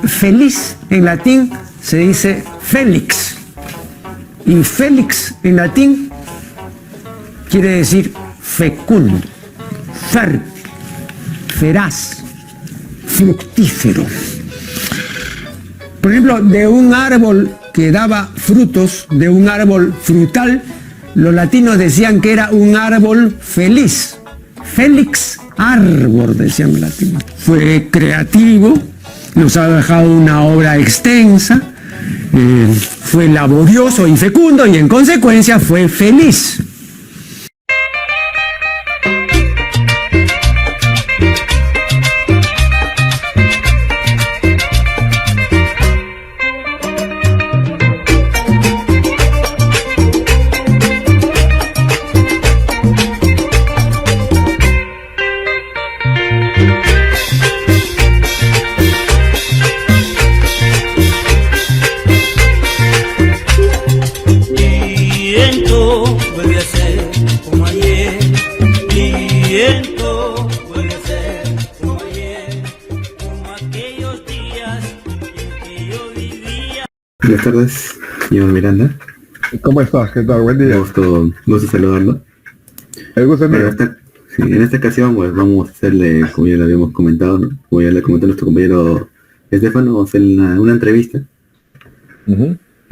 Feliz en latín se dice Félix. Y Félix en latín quiere decir fecundo, fértil, feraz, fructífero. Por ejemplo, de un árbol que daba frutos, de un árbol frutal, los latinos decían que era un árbol feliz. Félix árbol, decían los latinos. Fue creativo, nos ha dejado una obra extensa, fue laborioso y fecundo y en consecuencia fue feliz. Buenas tardes, señor Miranda. ¿Cómo estás? ¿Qué tal? Buen día. Gusto saludarlo. El gusto es mío. En esta ocasión pues, vamos a hacerle, como ya le habíamos comentado, ¿no? Como ya le comentó nuestro compañero Estefano, vamos a hacer una entrevista.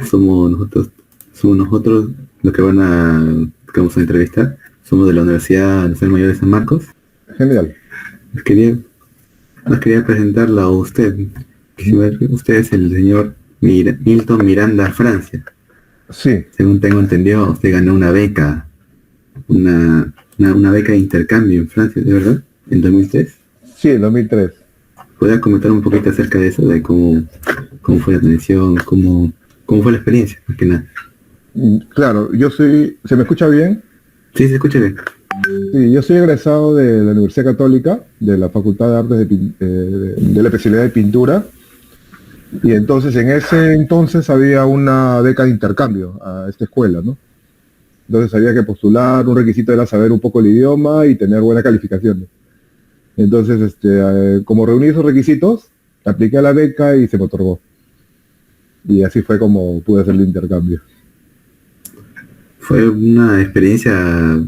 Somos nosotros los que vamos a entrevistar. Somos de la Universidad Nacional Mayor de San Marcos. Genial. Nos quería presentarla a usted. Usted es el señor Milton Miranda Francia. Sí. Según tengo entendido, usted ganó una beca, una beca de intercambio en Francia, ¿de verdad? ¿En 2003? Sí, en 2003. ¿Podría comentar un poquito acerca de eso? De cómo fue la atención, cómo fue la experiencia, más que nada. Claro, ¿se me escucha bien? Sí, se escucha bien. Sí, yo soy egresado de la Universidad Católica, de la Facultad de Artes de la especialidad de pintura. Y entonces, en ese entonces había una beca de intercambio a esta escuela, ¿no? Entonces había que postular, un requisito era saber un poco el idioma y tener buenas calificaciones. Entonces, como reuní esos requisitos, apliqué a la beca y se me otorgó. Y así fue como pude hacer el intercambio. Fue una experiencia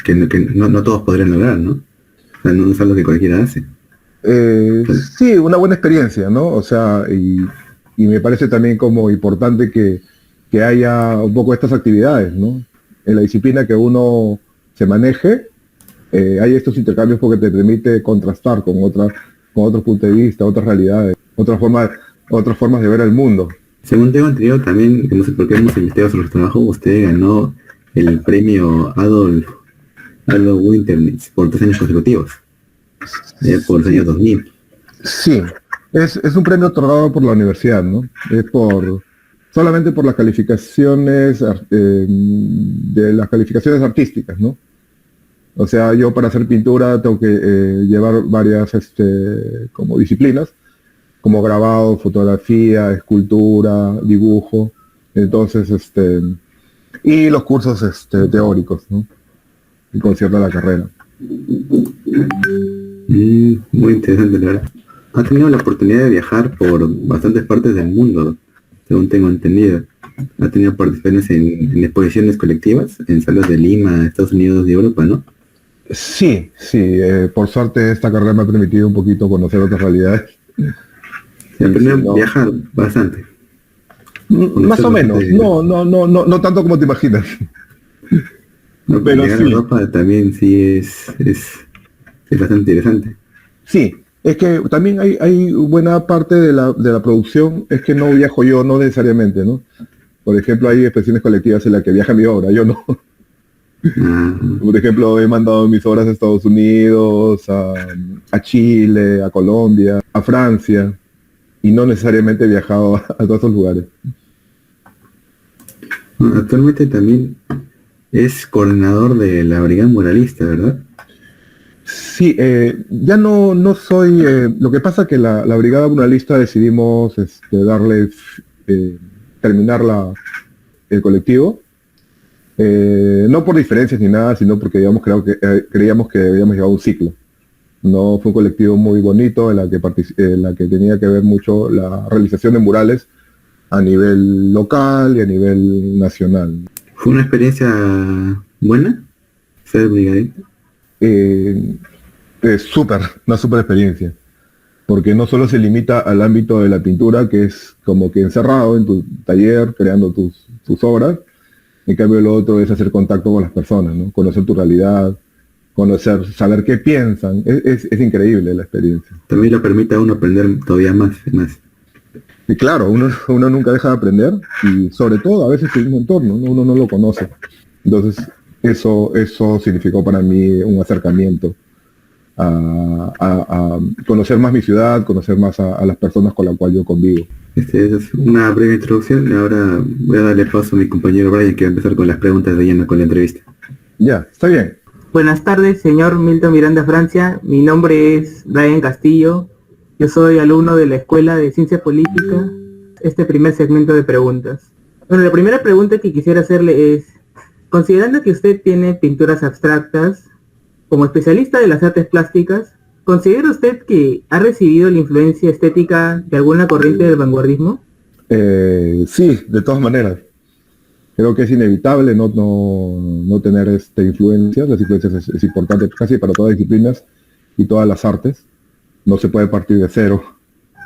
que no todos podrían lograr, ¿no? O sea, no es algo que cualquiera hace. Sí, una buena experiencia, ¿no? O sea, y me parece también como importante que haya un poco estas actividades, ¿no? En la disciplina que uno se maneje, hay estos intercambios porque te permite contrastar con otros puntos de vista, otras realidades, otras formas de ver el mundo. Según tengo entendido también, no sé por qué hemos investigado sobre su trabajo, usted ganó el premio Adolf Winterlitz por 3 años consecutivos. Por el año 2000. Sí, es un premio otorgado por la universidad, ¿no? Es solamente por las calificaciones de las calificaciones artísticas, ¿no? O sea, yo para hacer pintura tengo que llevar varias como disciplinas, como grabado, fotografía, escultura, dibujo, entonces y los cursos teóricos, ¿no? Y concierto a la carrera. Muy interesante, la verdad. Ha tenido la oportunidad de viajar por bastantes partes del mundo, según tengo entendido. Ha tenido participaciones en exposiciones colectivas en salas de Lima, Estados Unidos y Europa, ¿no? Sí, por suerte esta carrera me ha permitido un poquito conocer otras realidades. Se aprendió a viajar bastante. Más o menos, no tanto como te imaginas. No, pero llegar a Europa también sí es bastante interesante. Sí, es que también hay buena parte de la producción, es que no viajo yo, no necesariamente, ¿no? Por ejemplo, hay expresiones colectivas en las que viaja mi obra, yo no. Por ejemplo, he mandado mis obras a Estados Unidos, a Chile, a Colombia, a Francia, y no necesariamente he viajado a todos esos lugares. Actualmente también es coordinador de la Brigada Muralista, ¿verdad? Sí, ya no soy... lo que pasa es que la Brigada Muralista decidimos terminar el colectivo, no por diferencias ni nada, sino porque creíamos que habíamos llegado a un ciclo. ¿no? Fue un colectivo muy bonito en la que tenía que ver mucho la realización de murales a nivel local y a nivel nacional. ¿Fue una experiencia buena ser brigadista? Es una súper experiencia, porque no solo se limita al ámbito de la pintura, que es como que encerrado en tu taller, creando tus obras. En cambio, lo otro es hacer contacto con las personas, ¿no? Conocer tu realidad, saber qué piensan. Es increíble la experiencia. También lo permite a uno aprender todavía más. Y claro, uno nunca deja de aprender, y sobre todo a veces tu mismo entorno, ¿no? Uno no lo conoce. Entonces, eso significó para mí un acercamiento a conocer más mi ciudad, conocer más a las personas con las cuales yo convivo. Esa es una breve introducción. Ahora voy a darle paso a mi compañero Brian, que va a empezar con las preguntas de lleno con la entrevista. Ya, está bien. Buenas tardes, señor Milton Miranda Francia. Mi nombre es Brian Castillo. Yo soy alumno de la Escuela de Ciencia Política. Este primer segmento de preguntas. Bueno, la primera pregunta que quisiera hacerle es, considerando que usted tiene pinturas abstractas, como especialista de las artes plásticas, ¿considera usted que ha recibido la influencia estética de alguna corriente del vanguardismo? Sí, de todas maneras. Creo que es inevitable no tener influencias. Las influencias es importante casi para todas las disciplinas y todas las artes. No se puede partir de cero.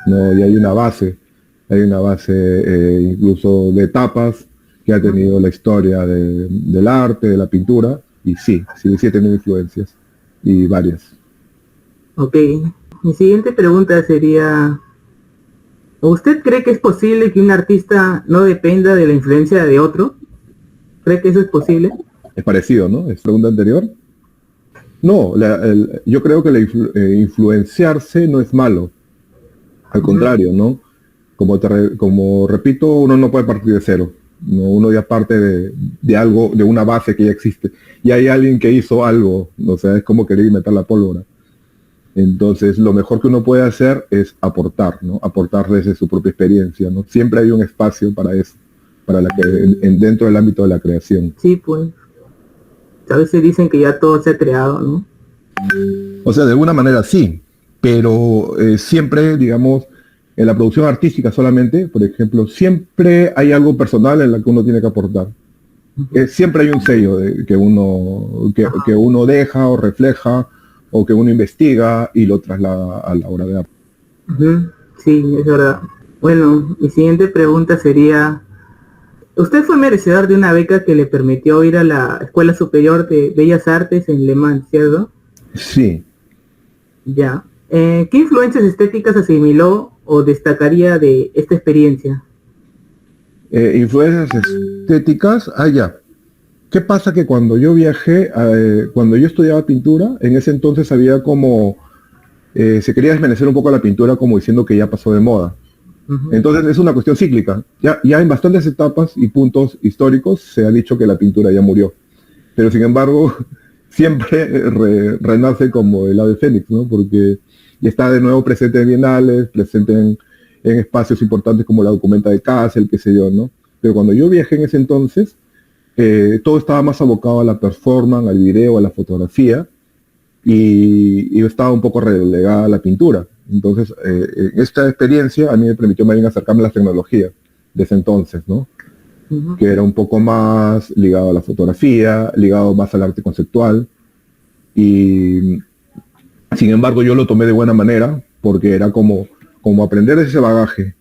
No, y hay una base incluso de etapas que ha tenido la historia del arte, de la pintura, y sí ha tenido influencias, y varias. Ok, mi siguiente pregunta sería, ¿usted cree que es posible que un artista no dependa de la influencia de otro? ¿Cree que eso es posible? Es parecido, ¿no? ¿Es pregunta anterior? No, yo creo que influenciarse no es malo. Al contrario, ¿no? Como repito, uno no puede partir de cero. ¿No? Uno ya parte de algo, de una base que ya existe. Y hay alguien que hizo algo, o sea, es como querer inventar la pólvora. Entonces, lo mejor que uno puede hacer es aportar, ¿no? Aportar desde su propia experiencia, ¿no? Siempre hay un espacio para eso, dentro del ámbito de la creación. Sí, pues. A veces dicen que ya todo se ha creado, ¿no? O sea, de alguna manera sí, pero siempre, digamos, en la producción artística solamente, por ejemplo, siempre hay algo personal en la que uno tiene que aportar. Siempre hay un sello que uno deja o refleja, o que uno investiga y lo traslada a la obra de arte. Sí, es verdad. Bueno, mi siguiente pregunta sería, usted fue merecedor de una beca que le permitió ir a la Escuela Superior de Bellas Artes en Le Mans, ¿cierto? Sí. Ya. ¿Qué influencias estéticas asimiló o destacaría de esta experiencia? Influencias estéticas, ya. ¿Qué pasa? Que cuando yo viajé, cuando yo estudiaba pintura, en ese entonces había como, se quería desmerecer un poco la pintura como diciendo que ya pasó de moda. Entonces es una cuestión cíclica. Ya en bastantes etapas y puntos históricos se ha dicho que la pintura ya murió. Pero sin embargo, siempre renace como el ave fénix, ¿no? Porque está de nuevo presente en bienales, presente en espacios importantes como la Documenta de Kassel, qué sé yo, ¿no? Pero cuando yo viajé en ese entonces, todo estaba más abocado a la performance, al video, a la fotografía, y estaba un poco relegada a la pintura. Entonces, esta experiencia a mí me permitió más bien acercarme a las tecnologías de ese entonces, ¿no? Que era un poco más ligado a la fotografía, ligado más al arte conceptual, y sin embargo yo lo tomé de buena manera, porque era como aprender ese bagaje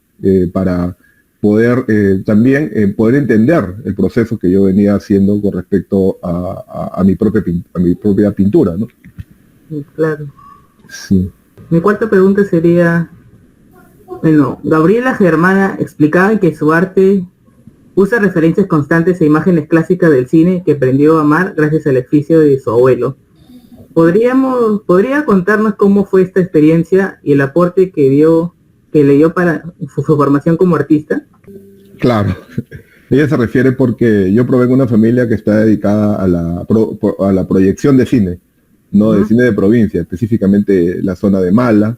para poder también poder entender el proceso que yo venía haciendo con respecto a mi propia pintura, ¿no? Claro. Sí. Mi cuarta pregunta sería, bueno, Gabriela Germana explicaba que su arte usa referencias constantes e imágenes clásicas del cine que aprendió a amar gracias al oficio de su abuelo. ¿Podría contarnos cómo fue esta experiencia y el aporte que le dio para su formación como artista? Claro. Ella se refiere porque yo provengo de una familia que está dedicada a la proyección de cine, no de cine de provincia, específicamente la zona de Mala.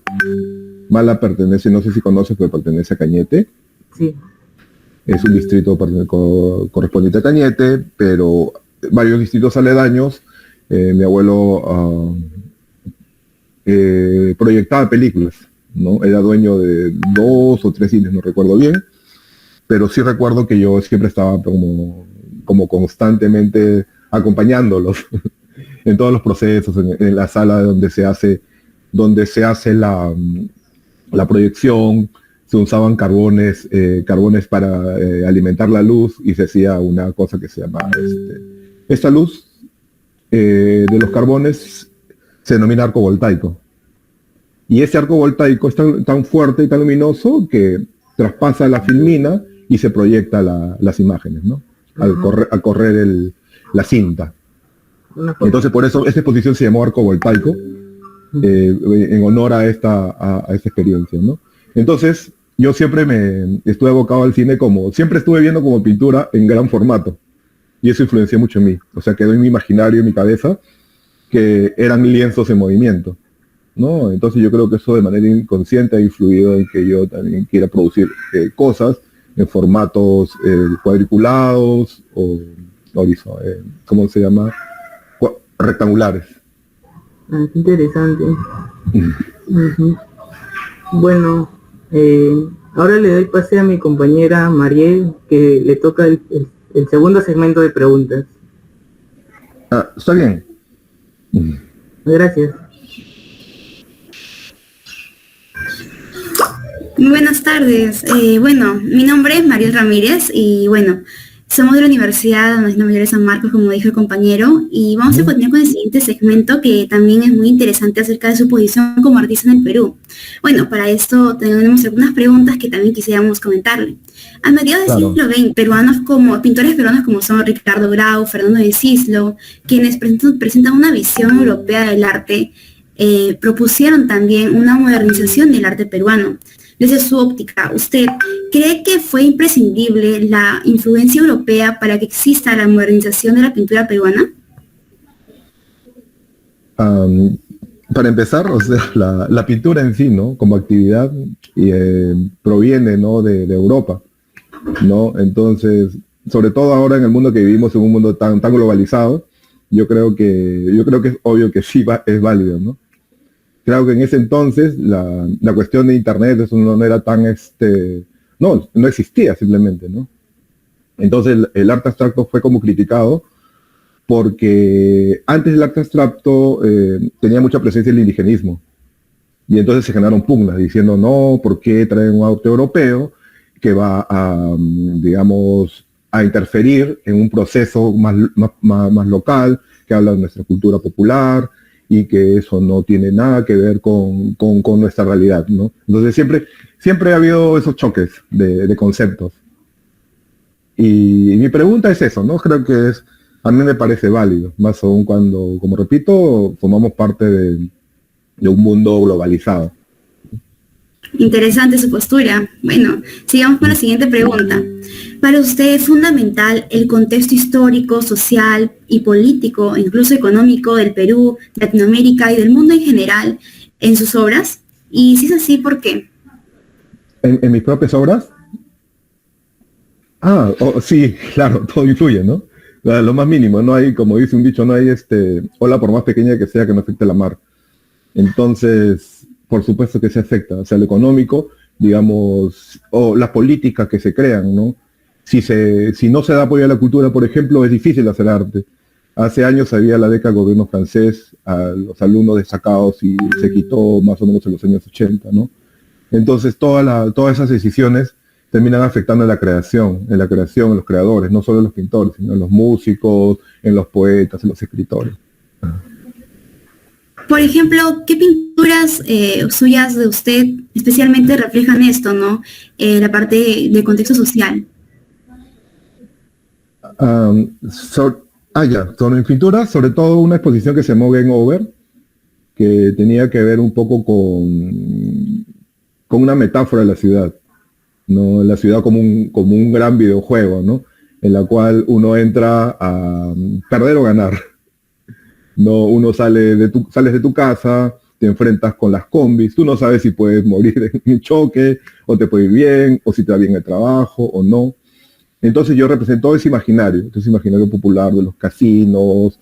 Mala pertenece, no sé si conoces, pero pertenece a Cañete. Sí. Es un distrito correspondiente a Cañete, pero varios distritos aledaños. Mi abuelo proyectaba películas, ¿no? Era dueño de 2 o 3 cines, no recuerdo bien, pero sí recuerdo que yo siempre estaba como constantemente acompañándolos en todos los procesos, en la sala donde se hace la proyección. Se usaban carbones para alimentar la luz, y se hacía una cosa que se llama esta luz de los carbones se denomina arco voltaico. Y ese arco voltaico es tan fuerte y tan luminoso que traspasa la filmina y se proyecta las imágenes, ¿no? Al correr la cinta. Entonces, por eso esta exposición se llamó arco voltaico, en honor a esta experiencia, ¿no? Entonces, yo siempre me estuve abocado al cine siempre estuve viendo como pintura en gran formato, y eso influenció mucho en mí. O sea, quedó en mi imaginario, en mi cabeza, que eran lienzos en movimiento, ¿no? Entonces yo creo que eso de manera inconsciente ha influido en que yo también quiera producir cosas en formatos cuadriculados o ¿cómo se llama? Rectangulares. Ah, qué interesante. Ujú. Bueno, ahora le doy pase a mi compañera Mariel, que le toca el segundo segmento de preguntas. Está bien. Gracias. Muy buenas tardes. Bueno, mi nombre es Mariel Ramírez y bueno, somos de la Universidad Nacional Mayor de San Marcos, como dijo el compañero, y vamos a continuar con el siguiente segmento, que también es muy interesante acerca de su posición como artista en el Perú. Bueno, para esto tenemos algunas preguntas que también quisiéramos comentarle. A mediados del siglo XX, pintores peruanos como son Ricardo Grau, Fernando de Cislo, quienes presentan una visión europea del arte, propusieron también una modernización del arte peruano. Desde su óptica, ¿usted cree que fue imprescindible la influencia europea para que exista la modernización de la pintura peruana? Para empezar, o sea, la pintura en sí, ¿no? Como actividad proviene, ¿no? de Europa, ¿no? Entonces, sobre todo ahora en el mundo que vivimos, en un mundo tan globalizado, yo creo que es obvio que sí es válido, ¿no? Creo que en ese entonces la cuestión de internet, eso no era tan no existía simplemente, ¿no? Entonces el arte abstracto fue como criticado, porque antes el arte abstracto tenía mucha presencia el indigenismo, y entonces se generaron pugnas diciendo, no, ¿por qué traen un arte europeo que va digamos, a interferir en un proceso más local, que habla de nuestra cultura popular, y que eso no tiene nada que ver con nuestra realidad, ¿no? Entonces siempre ha habido esos choques de conceptos. Y mi pregunta es eso, ¿no? Creo que a mí me parece válido, más aún cuando, como repito, formamos parte de un mundo globalizado. Interesante su postura. Bueno, sigamos con la siguiente pregunta. ¿Para usted es fundamental el contexto histórico, social y político, incluso económico del Perú, Latinoamérica y del mundo en general en sus obras? Y si es así, ¿por qué? ¿En mis propias obras? Sí, claro, todo influye, ¿no? Lo más mínimo, no hay, como dice un dicho, no hay ola por más pequeña que sea que no afecte la mar. Entonces, por supuesto que se afecta, o sea, lo económico, digamos, o las políticas que se crean, ¿no? Si no se da apoyo a la cultura, por ejemplo, es difícil hacer arte. Hace años había la beca del gobierno francés a los alumnos destacados y se quitó más o menos en los años 80, ¿no? Entonces todas esas decisiones terminan afectando en la creación, en los creadores, no solo en los pintores, sino en los músicos, en los poetas, en los escritores. Por ejemplo, ¿qué pinturas suyas de usted especialmente reflejan esto, ¿no? La parte del contexto social. Sobre mi pintura, sobre todo una exposición que se llamó Game Over, que tenía que ver un poco con una metáfora de la ciudad, ¿no? La ciudad como un gran videojuego, ¿no? En la cual uno entra a perder o ganar. No, uno sales de tu casa, te enfrentas con las combis, tú no sabes si puedes morir en un choque, o te puede ir bien, o si te va bien el trabajo, o no. Entonces yo represento ese imaginario popular de los casinos,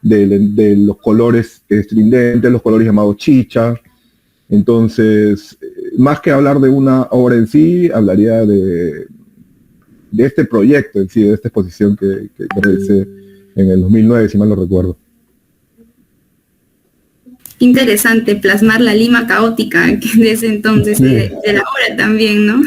de los colores estridentes, los colores llamados chicha. Entonces, más que hablar de una obra en sí, hablaría de este proyecto en sí, de esta exposición que realicé en el 2009, si mal no recuerdo. Interesante plasmar la Lima caótica que de ese entonces y de la obra también, ¿no?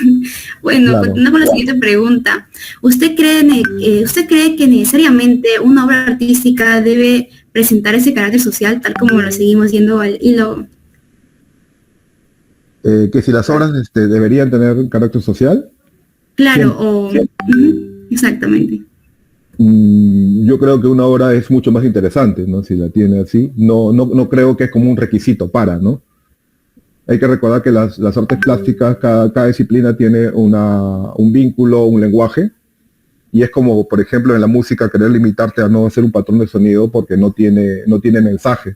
Bueno, Claro. continuando con la siguiente pregunta. ¿Usted cree que necesariamente una obra artística debe presentar ese carácter social tal como lo seguimos viendo al hilo? Que si las obras deberían tener carácter social, Claro, exactamente. yo creo que una obra es mucho más interesante, ¿no? Si la tiene así. No creo que es como un requisito para, ¿no? Hay que recordar que las artes plásticas, cada disciplina tiene un vínculo, un lenguaje, y es como, por ejemplo, en la música querer limitarte a no hacer un patrón de sonido porque no tiene mensaje.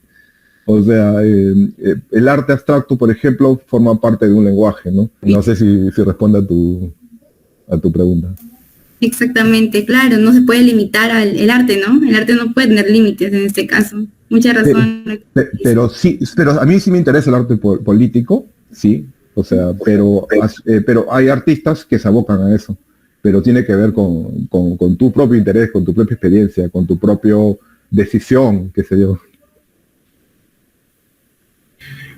O sea, el arte abstracto, por ejemplo, forma parte de un lenguaje, ¿no? No sé si responde a tu pregunta. Exactamente, claro, no se puede limitar el arte, ¿no? El arte no puede tener límites en este caso. Mucha razón. Pero sí, pero a mí sí me interesa el arte político, sí, o sea, pero hay artistas que se abocan a eso, pero tiene que ver con tu propio interés, con tu propia experiencia, con tu propia decisión, qué sé yo.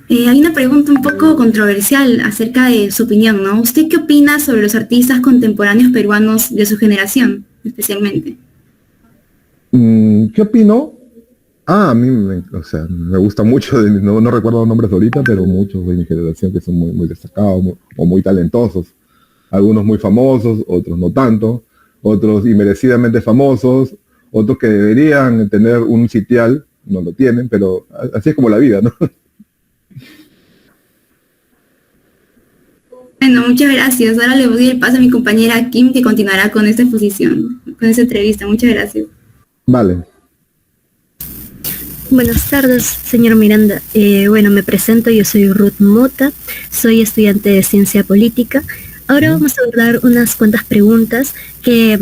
Hay una pregunta un poco controversial acerca de su opinión, ¿no? ¿Usted qué opina sobre los artistas contemporáneos peruanos de su generación, especialmente? ¿Qué opino? A mí o sea, me gusta mucho, no recuerdo los nombres ahorita, pero muchos de mi generación que son muy destacados o muy talentosos. Algunos muy famosos, otros no tanto, otros inmerecidamente famosos, otros que deberían tener un sitial, no lo tienen, pero así es como la vida, ¿no? Bueno, muchas gracias. Ahora le doy el paso a mi compañera Kim, que continuará con esta exposición, con esta entrevista. Muchas gracias. Vale. Buenas tardes, señor Miranda. Bueno, me presento, yo soy Ruth Mota, soy estudiante de Ciencia Política. Ahora vamos a abordar unas cuantas preguntas que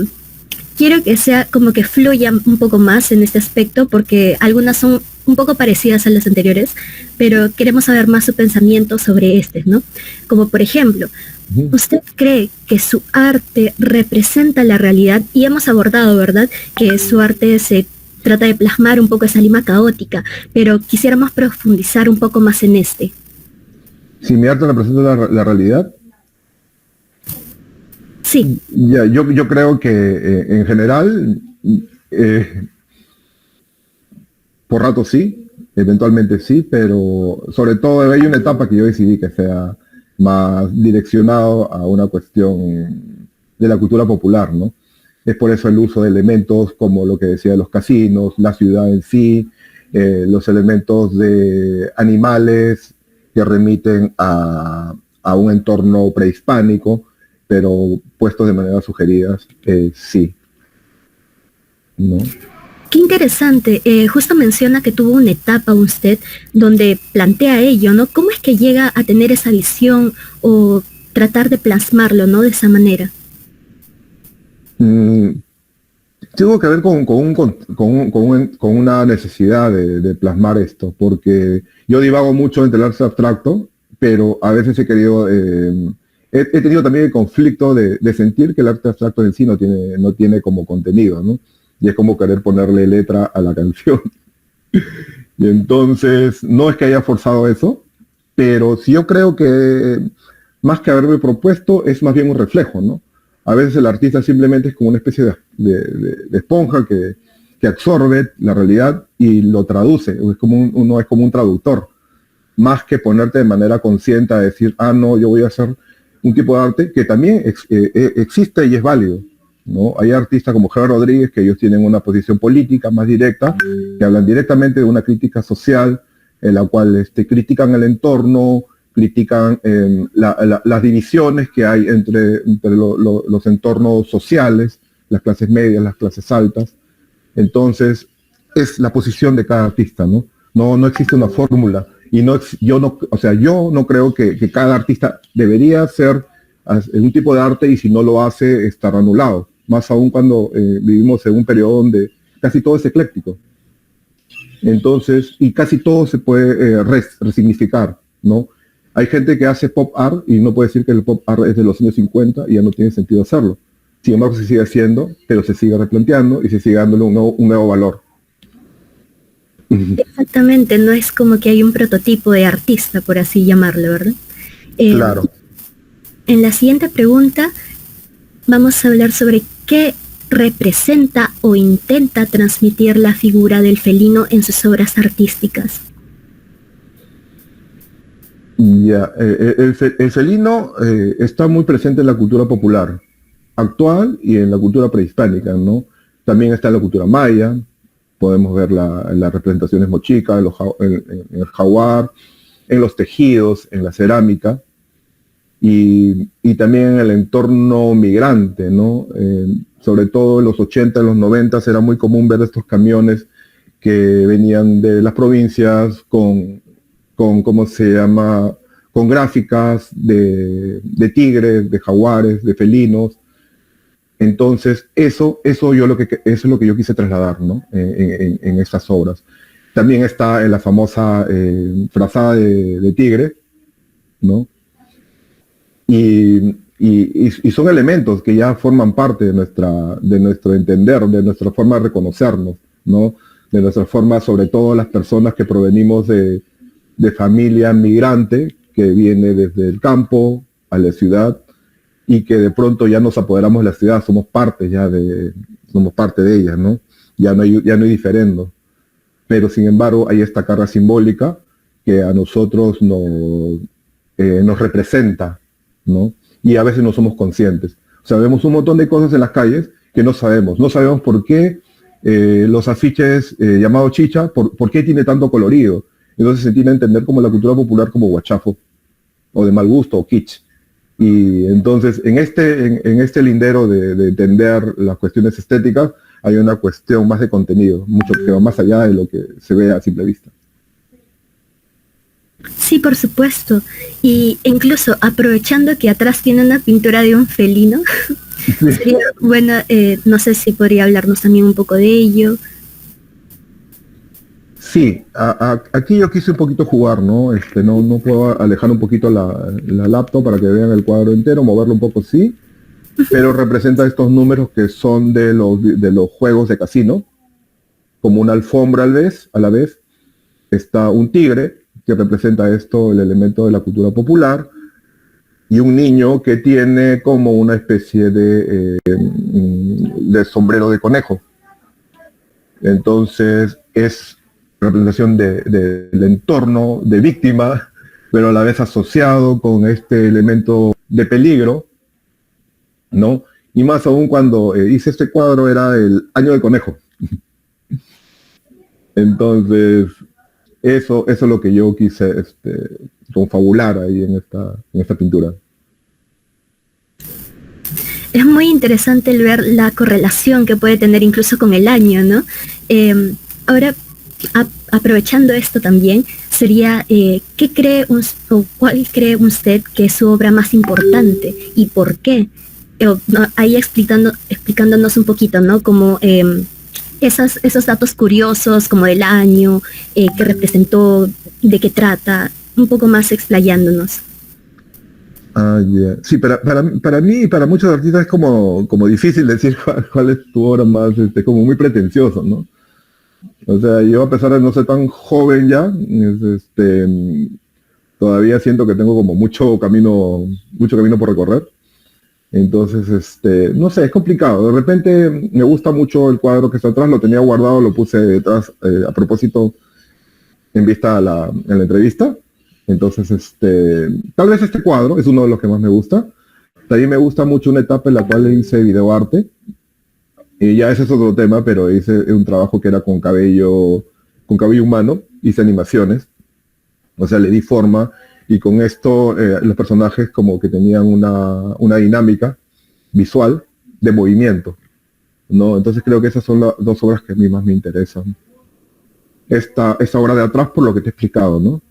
quiero que sea como que fluyan un poco más en este aspecto, porque algunas son un poco parecidas a las anteriores, pero queremos saber más su pensamiento sobre este, ¿no? Como por ejemplo, ¿usted cree que su arte representa la realidad? Y hemos abordado, ¿verdad?, que su arte se trata de plasmar un poco esa Lima caótica, pero quisiéramos profundizar un poco más en este. Si mi arte representa la realidad. Sí. Ya, yo creo que en general, por rato sí, eventualmente sí, pero sobre todo hay una etapa que yo decidí que sea más direccionado a una cuestión de la cultura popular, ¿no? Es por eso el uso de elementos como lo que decía de los casinos, la ciudad en sí, los elementos de animales que remiten a un entorno prehispánico, pero puestos de manera sugeridas, sí. ¿No? Qué interesante. Justo menciona que tuvo una etapa usted donde plantea ello, ¿no? ¿Cómo es que llega a tener esa visión o tratar de plasmarlo, ¿no?, de esa manera? Tuvo que ver con una necesidad de plasmar esto, porque yo divago mucho entre el arte abstracto, pero a veces he querido, he tenido también el conflicto de sentir que el arte abstracto en sí no tiene como contenido, ¿no? Y es como querer ponerle letra a la canción. Y entonces, no es que haya forzado eso, pero sí yo creo que más que haberme propuesto, es más bien un reflejo, ¿no? A veces el artista simplemente es como una especie de esponja que absorbe la realidad y lo traduce. Uno es como un traductor, más que ponerte de manera consciente a decir, no, yo voy a hacer un tipo de arte que también existe y es válido, ¿no? Hay artistas como Gerardo Rodríguez que ellos tienen una posición política más directa, que hablan directamente de una crítica social, en la cual critican el entorno, critican las divisiones que hay entre los entornos sociales, las clases medias, las clases altas. Entonces, es la posición de cada artista, ¿no? No existe una fórmula. Y yo no creo que cada artista debería hacer un tipo de arte y si no lo hace, estar anulado. Más aún cuando vivimos en un periodo donde casi todo es ecléctico. Entonces, y casi todo se puede resignificar, ¿no? Hay gente que hace pop art y no puede decir que el pop art es de los años 50 y ya no tiene sentido hacerlo. Sin embargo, se sigue haciendo, pero se sigue replanteando y se sigue dándole un nuevo valor. Exactamente, no es como que hay un prototipo de artista, por así llamarlo, ¿verdad? Claro. En la siguiente pregunta vamos a hablar sobre qué representa o intenta transmitir la figura del felino en sus obras artísticas. Ya, el felino está muy presente en la cultura popular actual y en la cultura prehispánica, ¿no? También está en la cultura maya, podemos ver las representaciones mochicas, en el jaguar, en los tejidos, en la cerámica, y también en el entorno migrante, ¿no? Sobre todo en los 80, en los 90 era muy común ver estos camiones que venían de las provincias con ¿cómo se llama? Con gráficas de tigres, de jaguares, de felinos. Entonces, eso es lo que yo quise trasladar, ¿no? En estas obras. También está en la famosa frazada de tigre, ¿no? Y son elementos que ya forman parte de nuestro entender, de nuestra forma de reconocernos, ¿no? De nuestra forma, sobre todo las personas que provenimos de familia migrante, que viene desde el campo a la ciudad, y que de pronto ya nos apoderamos de la ciudad, somos parte de ella, ¿no? Ya no hay diferendo. Pero sin embargo hay esta carga simbólica que a nosotros nos representa, ¿no? Y a veces no somos conscientes. O sea, vemos un montón de cosas en las calles que no sabemos por qué los afiches llamados chicha, por qué tiene tanto colorido. Entonces se tiene a entender como la cultura popular como guachafo, o de mal gusto, o kitsch. Y entonces en este lindero de entender las cuestiones estéticas hay una cuestión más de contenido, mucho que va más allá de lo que se ve a simple vista. Sí, por supuesto. Y incluso aprovechando que atrás tiene una pintura de un felino, sería bueno, no sé si podría hablarnos también un poco de ello. Sí, aquí yo quise un poquito jugar, ¿no? No puedo alejar un poquito la laptop para que vean el cuadro entero, moverlo un poco, sí, pero representa estos números que son de los juegos de casino, como una alfombra a la vez. Está un tigre, que representa esto, el elemento de la cultura popular, y un niño que tiene como una especie de sombrero de conejo. Entonces es representación del entorno de víctima, pero a la vez asociado con este elemento de peligro, ¿no? Y más aún cuando hice este cuadro era el año del conejo. Entonces, eso es lo que yo quise confabular ahí en esta pintura. Es muy interesante el ver la correlación que puede tener incluso con el año, ¿no? Ahora, aprovechando esto también, sería, ¿cuál cree usted que es su obra más importante y por qué? Ahí explicándonos un poquito, ¿no? Como esos datos curiosos, como del año, que representó, de qué trata, un poco más explayándonos. Yeah. Sí, para mí y para muchos artistas es como difícil decir cuál es tu obra más, como muy pretencioso, ¿no? O sea, yo a pesar de no ser tan joven ya, todavía siento que tengo como mucho camino por recorrer. Entonces, no sé, es complicado. De repente me gusta mucho el cuadro que está atrás, lo tenía guardado, lo puse detrás a propósito en vista en la entrevista. Entonces, tal vez este cuadro es uno de los que más me gusta. También me gusta mucho una etapa en la cual hice videoarte. Y ya ese es otro tema, pero hice un trabajo que era con cabello humano, hice animaciones, o sea, le di forma, y con esto los personajes como que tenían una dinámica visual de movimiento, ¿no? Entonces creo que esas son las dos obras que a mí más me interesan. Esta obra de atrás por lo que te he explicado, ¿no?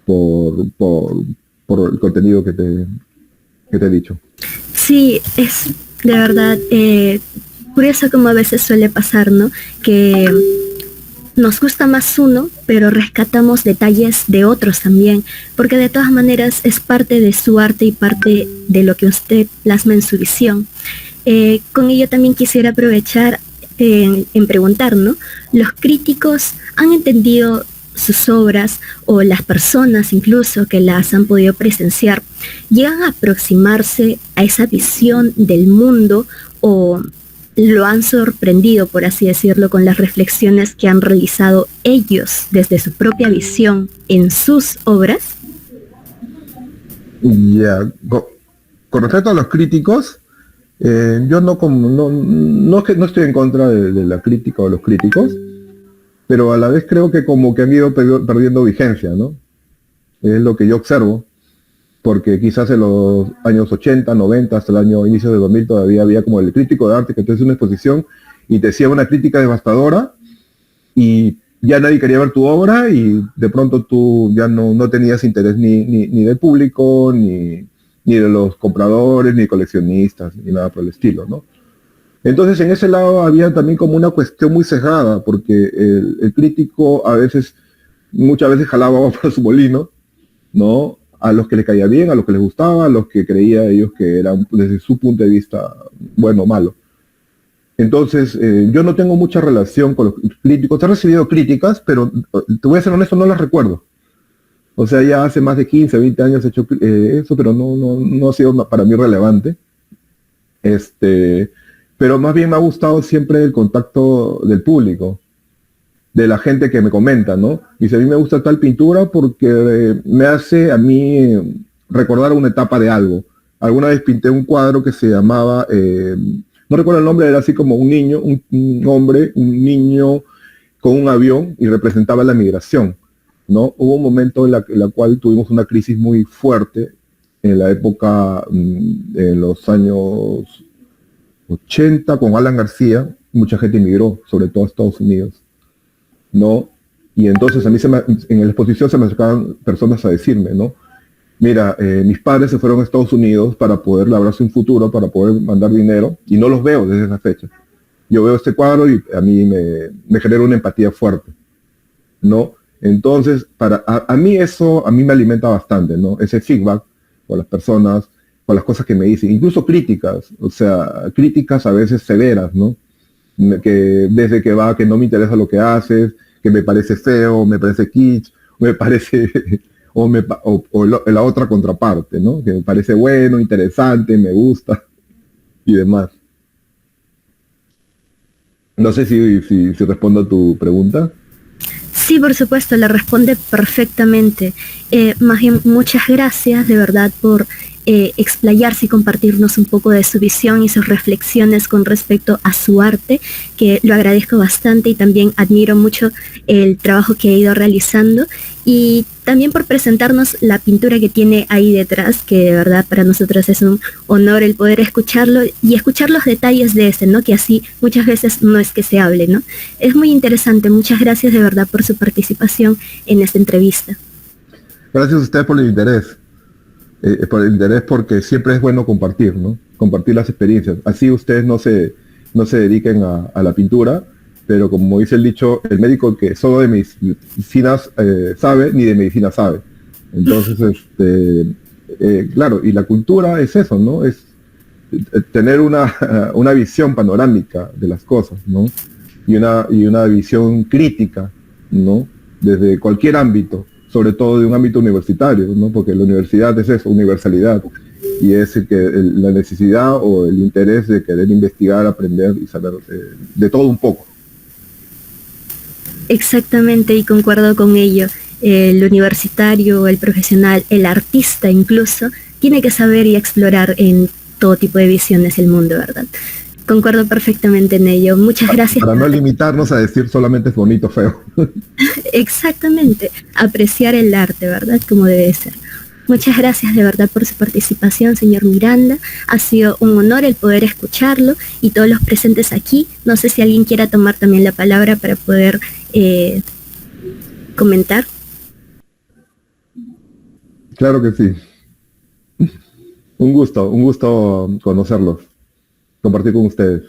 Por el contenido que te he dicho. Sí, es de verdad curioso como a veces suele pasar, ¿no? Que nos gusta más uno, pero rescatamos detalles de otros también, porque de todas maneras es parte de su arte y parte de lo que usted plasma en su visión. Con ello también quisiera aprovechar en preguntar, ¿no? ¿Los críticos han entendido sus obras o las personas incluso que las han podido presenciar llegan a aproximarse a esa visión del mundo o lo han sorprendido, por así decirlo, con las reflexiones que han realizado ellos desde su propia visión en sus obras? Ya, con respecto a los críticos, yo no estoy en contra de la crítica o los críticos, pero a la vez creo que como que han ido perdiendo vigencia, ¿no? Es lo que yo observo, porque quizás en los años 80, 90, hasta el año inicio de 2000 todavía había como el crítico de arte que te hace una exposición y te decía una crítica devastadora y ya nadie quería ver tu obra y de pronto tú ya no tenías interés ni del público, ni de los compradores, ni coleccionistas, ni nada por el estilo, ¿no? Entonces en ese lado había también como una cuestión muy cerrada, porque el crítico muchas veces jalaba agua para su molino, ¿no? A los que le caía bien, a los que les gustaba, a los que creía ellos que eran desde su punto de vista bueno o malo. Entonces, yo no tengo mucha relación con los críticos. He recibido críticas, pero te voy a ser honesto, no las recuerdo. O sea, ya hace más de 15, 20 años he hecho eso, pero no ha sido para mí relevante. Pero más bien me ha gustado siempre el contacto del público, de la gente que me comenta, ¿no? Dice, a mí me gusta tal pintura porque me hace a mí recordar una etapa de algo. Alguna vez pinté un cuadro que se llamaba, no recuerdo el nombre, era así como un niño, un niño con un avión y representaba la migración, ¿no? Hubo un momento en la cual tuvimos una crisis muy fuerte en la época, en los años 80 con Alan García, mucha gente emigró, sobre todo a Estados Unidos, ¿no? Y entonces a mí en la exposición se me acercaban personas a decirme, ¿no? Mira, mis padres se fueron a Estados Unidos para poder labrarse un futuro, para poder mandar dinero, y no los veo desde esa fecha. Yo veo este cuadro y a mí me genera una empatía fuerte, ¿no? Entonces, a mí eso, a mí me alimenta bastante, ¿no? Ese feedback con las personas, con las cosas que me dicen, incluso críticas, o sea, críticas a veces severas, ¿no? Que desde que no me interesa lo que haces, que me parece feo, me parece kitsch, me parece, la otra contraparte, ¿no? Que me parece bueno, interesante, me gusta y demás. No sé si respondo a tu pregunta. Sí, por supuesto, la responde perfectamente. Más bien, muchas gracias de verdad por explayarse y compartirnos un poco de su visión y sus reflexiones con respecto a su arte, que lo agradezco bastante y también admiro mucho el trabajo que ha ido realizando y también por presentarnos la pintura que tiene ahí detrás, que de verdad para nosotros es un honor el poder escucharlo y escuchar los detalles de este, ¿no? Que así muchas veces no es que se hable, ¿no? Es muy interesante, muchas gracias de verdad por su participación en esta entrevista. Gracias a usted por el interés. Porque siempre es bueno compartir, ¿no? Compartir las experiencias. Así ustedes no se dediquen a la pintura, pero como dice el dicho, el médico que solo de medicinas sabe, ni de medicina sabe. Entonces, claro, y la cultura es eso, ¿no? Es tener una visión panorámica de las cosas, ¿no? Y una visión crítica, ¿no? Desde cualquier ámbito, sobre todo de un ámbito universitario, ¿no? Porque la universidad es eso, universalidad, y es la necesidad o el interés de querer investigar, aprender y saber de todo un poco. Exactamente, y concuerdo con ello. El universitario, el profesional, el artista incluso, tiene que saber y explorar en todo tipo de visiones el mundo, ¿verdad? Concuerdo perfectamente en ello. Muchas gracias. Para no limitarnos a decir solamente es bonito, feo. Exactamente, apreciar el arte, ¿verdad? Como debe ser. Muchas gracias de verdad por su participación, señor Miranda. Ha sido un honor el poder escucharlo y todos los presentes aquí. No sé si alguien quiera tomar también la palabra para poder comentar. Claro que sí. Un gusto conocerlos, compartir con ustedes.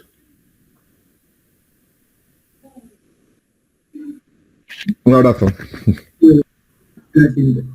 Un abrazo. Gracias.